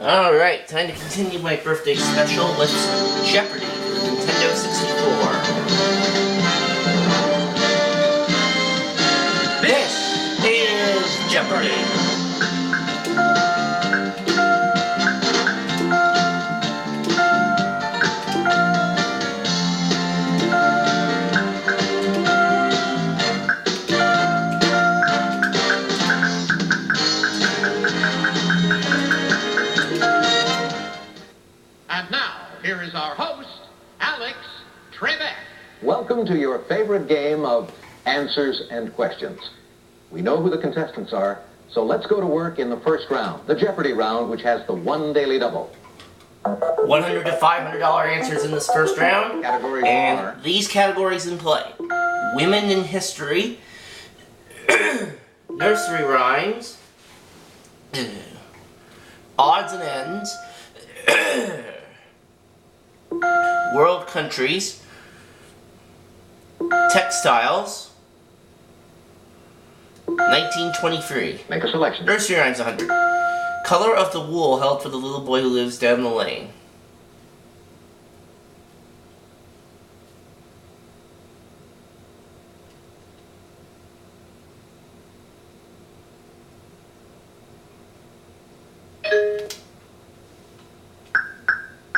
Alright, time to continue my birthday special with Jeopardy for the Nintendo 64. This is Jeopardy! And now, here is our host, Alex Trebek. Welcome to your favorite game of answers and questions. We know who the contestants are, so let's go to work in the first round, the Jeopardy round, which has the one daily double. $100 to $500 answers in this first round. Categories and are these categories in play: women in history, nursery rhymes, odds and ends, world countries, textiles, 1923. Make a selection. Nursery rhymes 100. Color of the wool held for the little boy who lives down the lane.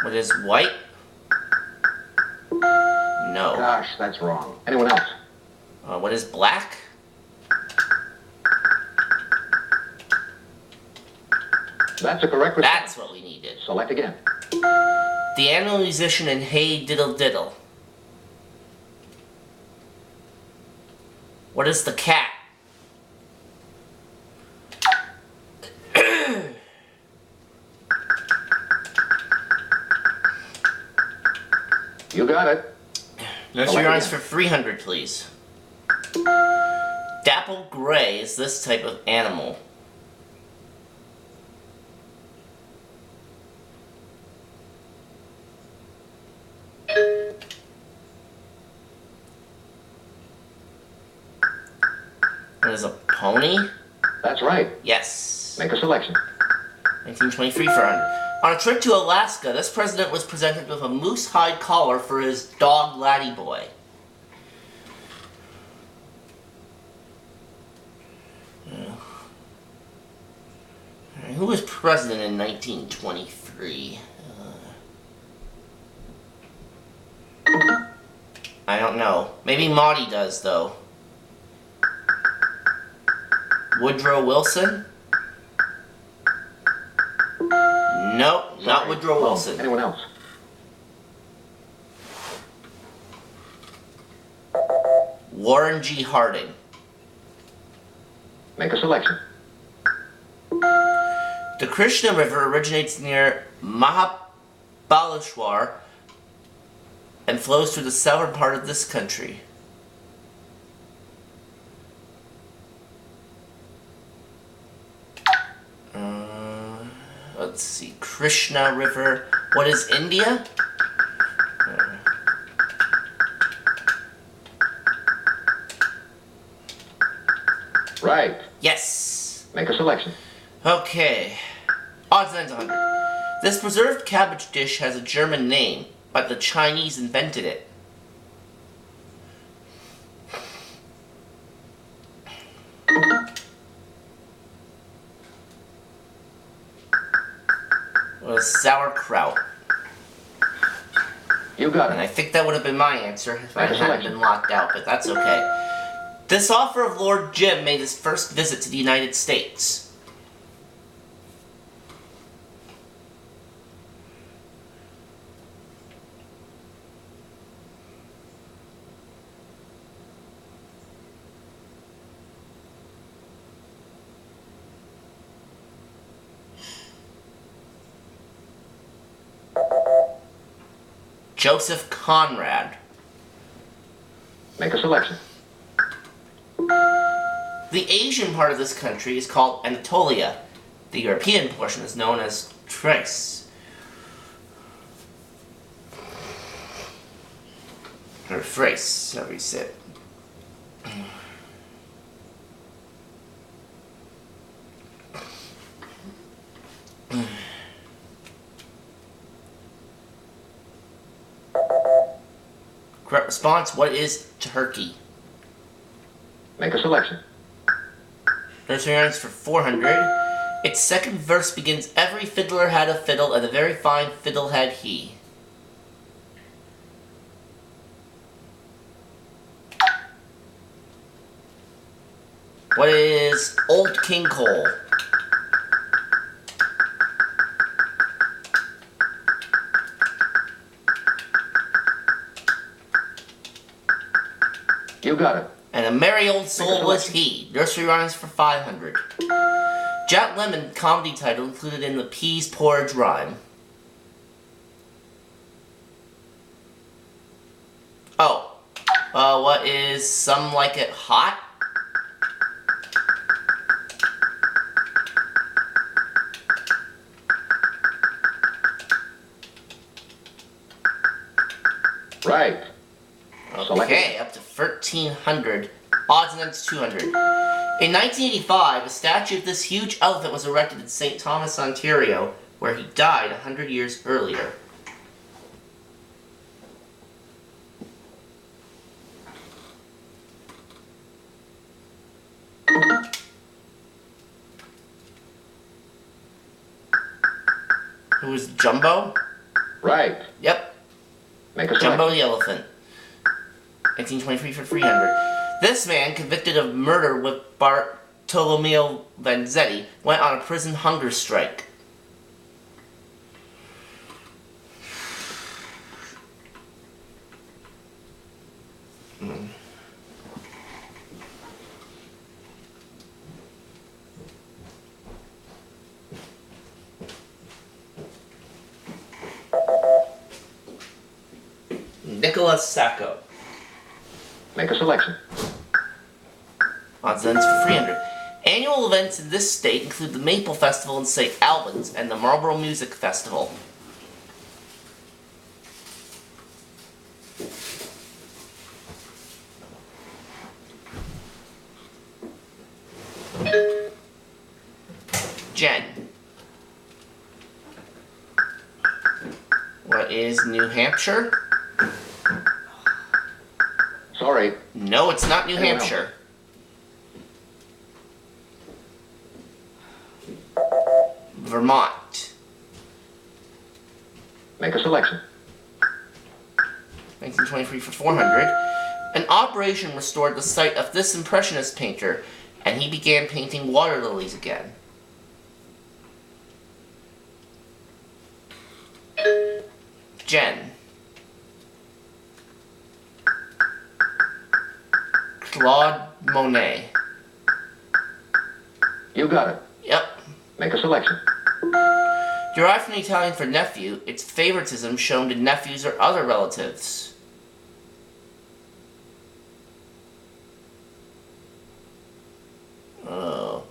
What is white? No. Gosh, that's wrong. Anyone else? What is black? That's a correct response. That's what we needed. Select again. The annual musician in Hey Diddle Diddle. What is the cat? You got it. Nursery rhymes for 300, please. Dapple gray is this type of animal. What is a pony? That's right. Yes. Make a selection. 1923 for 100. On a trip to Alaska, this president was presented with a moose hide collar for his dog Laddie Boy. Who was president in 1923? I don't know. Maybe Maudie does, though. Woodrow Wilson? Nope, not Woodrow Wilson. Anyone else? Warren G. Harding. Make a selection. The Krishna River originates near Mahabaleshwar and flows through the southern part of this country. Let's see, Krishna River. What is India? Right. Yes. Make a selection. Okay. Odds and ends 100. This preserved cabbage dish has a German name, but the Chinese invented it. What is sauerkraut? You got And I it. think that would have been my answer if I Make a hadn't selection. been locked out, but that's okay. This author of Lord Jim made his first visit to the United States. Joseph Conrad. Make a selection. The Asian part of this country is called Anatolia. The European portion is known as Thrace. Or Thrace, however you say it. Correct response, what is Turkey? Make a selection. Nursery rhymes for 400. Its second verse begins, every fiddler had a fiddle, and a very fine fiddle had he. What is Old King Cole? You got it. And a merry old soul was he. Nursery rhymes for 500. Jack Lemmon comedy title included in the peas porridge rhyme. Oh. What is Some Like It Hot? Right. Okay, up to 1,300. Odds and ends 200. In 1985, a statue of this huge elephant was erected in St. Thomas, Ontario, where he died 100 years earlier. Who was Jumbo? Right. Yep. Make a Jumbo selection. the elephant. 1923 for 300. This man, convicted of murder with Bartolomeo Vanzetti, went on a prison hunger strike. Nicholas Sacco. Make a selection. Odds and ends for 300. Annual events in this state include the Maple Festival in St. Albans and the Marlborough Music Festival. Jen. What is New Hampshire? Sorry. No, it's not New Anyone Hampshire. Vermont. Make a selection. 1923 for 400. An operation restored the sight of this impressionist painter, and he began painting water lilies again. Jen. Claude Monet. You got it. Yep. Make a selection. Derived from the Italian for nephew, it's favoritism shown to nephews or other relatives. Oh.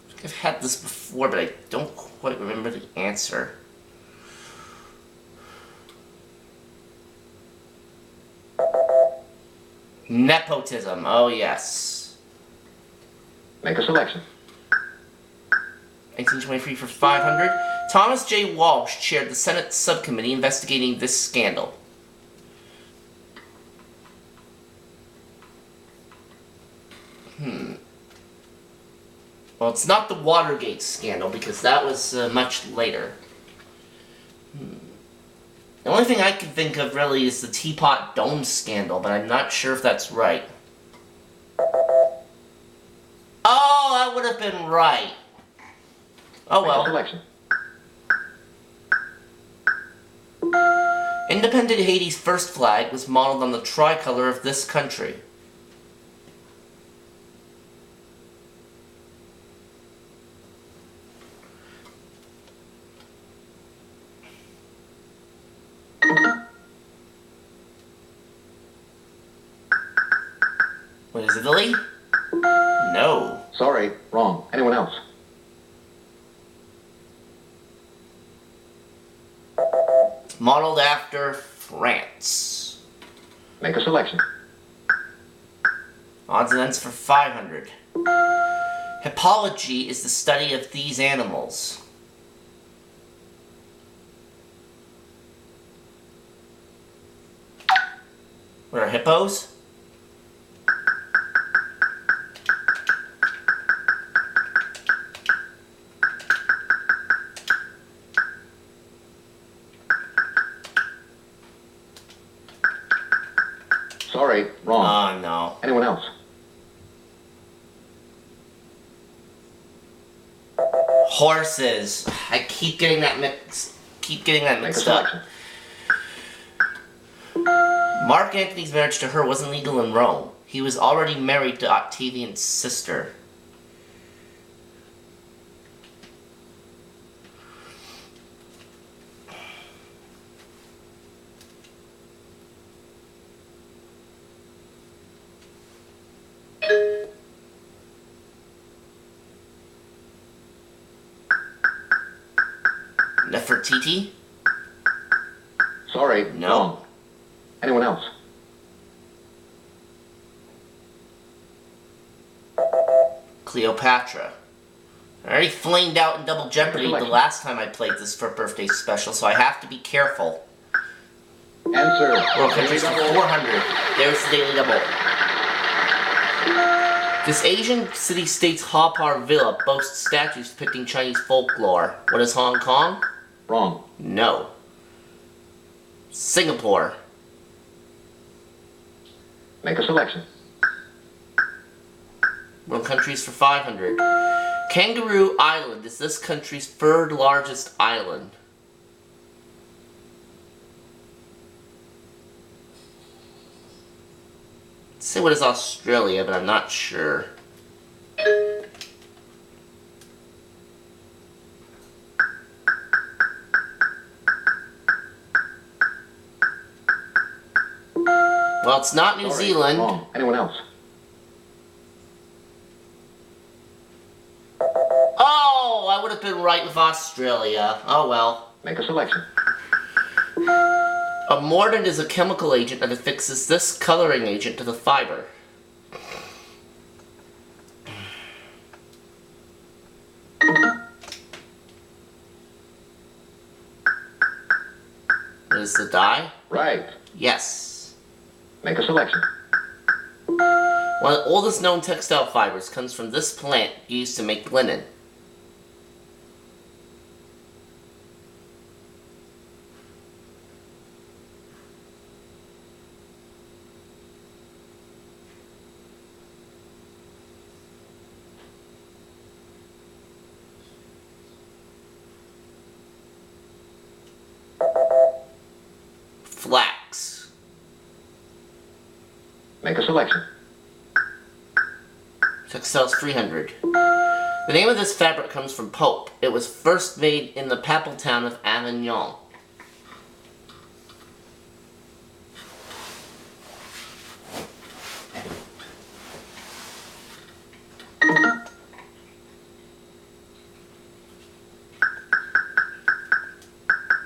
I think I've had this before, but I don't quite remember the answer. Nepotism, oh yes. Make a selection. 1923 for 500. Thomas J. Walsh chaired the Senate subcommittee investigating this scandal. Well, it's not the Watergate scandal, because that was much later. The only thing I can think of, really, is the Teapot Dome scandal, but I'm not sure if that's right. Oh, that would have been right. Oh Make a well. selection. Independent Haiti's first flag was modeled on the tricolor of this country. What is Italy? No. Sorry. Wrong. Anyone else? It's modeled after France. Make a selection. Odds and ends for 500. Hippology is the study of these animals. What are hippos? Sorry, wrong. Oh, no. Anyone else? Horses. I keep getting that mixed Make a mixed up. selection. Mark Antony's marriage to her wasn't legal in Rome. He was already married to Octavian's sister. Nefertiti? Sorry, No. wrong. Anyone else? Cleopatra. I already flamed out in Double Jeopardy the last time I played this for birthday special, so I have to be careful. Answer. World countries for 400. There's the Daily Double. This Asian city-state's Haw Villa boasts statues depicting Chinese folklore. What is Hong Kong? Wrong. No. Singapore. Make a selection. World countries for 500. Kangaroo Island is this country's third largest island. Let's say what is Australia, but I'm not sure. Well, it's not New Sorry, Zealand. wrong. Anyone else? Oh, I would have been right with Australia. Oh well. Make a selection. A mordant is a chemical agent that affixes this coloring agent to the fiber. Is the dye? Right. Yes. Make a selection. One of the oldest known textile fibers comes from this plant used to make linen. Flax. Make a selection. Textiles 300. The name of this fabric comes from Pope. It was first made in the papal town of Avignon.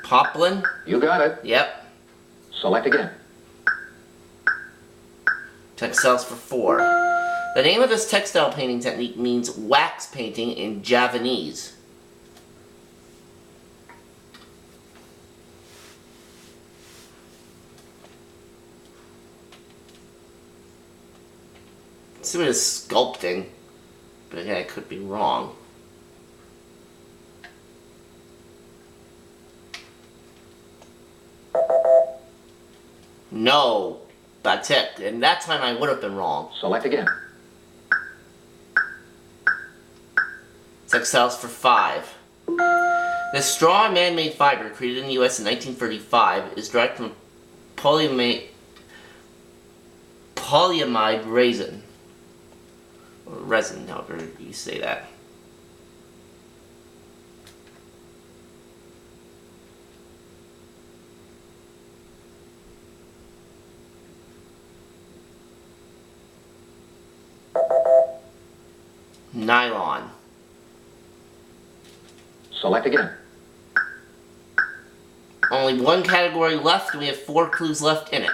Poplin? You got it. Yep. Select again. Textiles for 4. The name of this textile painting technique means wax painting in Javanese. Let's see what is sculpting, but again, I could be wrong. No, that's it. And that time I would have been wrong. Select again. Textiles for 5. This straw man-made fiber created in the US in 1935 is derived from polyamide resin. Or resin, however you say that. Nylon. Select again. Only one category left, and we have 4 clues left in it.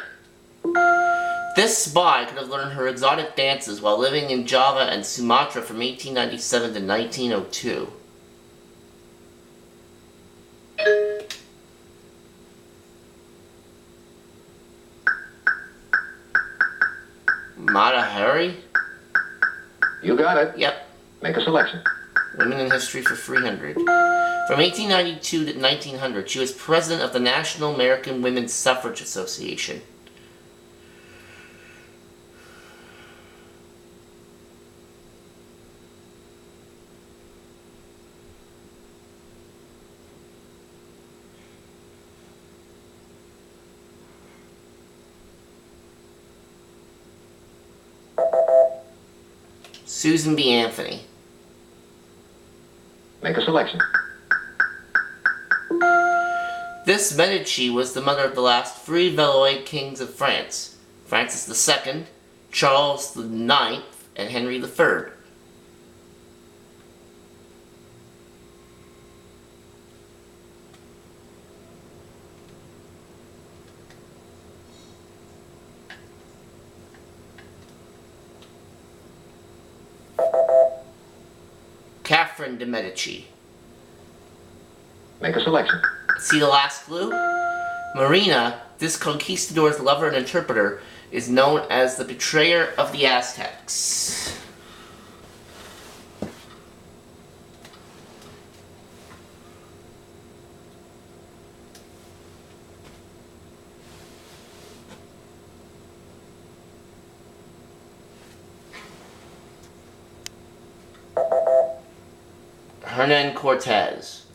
This spy could have learned her exotic dances while living in Java and Sumatra from 1897 to 1902. Mata Hari? You got it. Yep. Make a selection. Women in History for 300. From 1892 to 1900, she was president of the National American Women's Suffrage Association. Susan B. Anthony. Make a selection. This Medici was the mother of the last three Valois kings of France, Francis II, Charles IX, and Henry III. Catherine de Medici. Make a selection. See the last clue? Marina, this conquistador's lover and interpreter, is known as the betrayer of the Aztecs. Hernan Cortez.